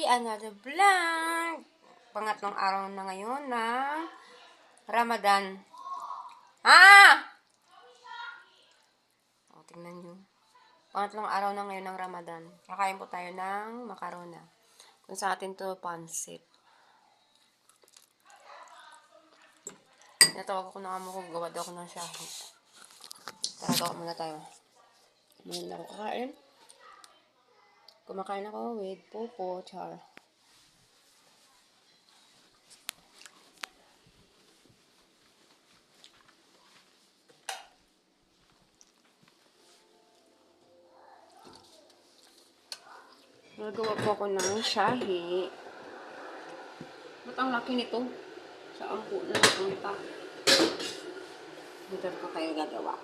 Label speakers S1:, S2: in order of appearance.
S1: Another vlog! Pangatlong araw na ngayon ng Ramadan. Tingnan nyo. Pangatlong araw na ngayon ng Ramadan. Kakain po tayo ng makarona. Kung sa atin to, pansit. Natawag ako ng amo ko, gawa daw ako ng shahi. Tara, gawa muna tayo. Muna ako kakain. Kumakain ako with Popo, char. Nagawa po ako ng shahi. Ba't ang laki nito? Saan po na napunta? Dito ko kayo gagawa.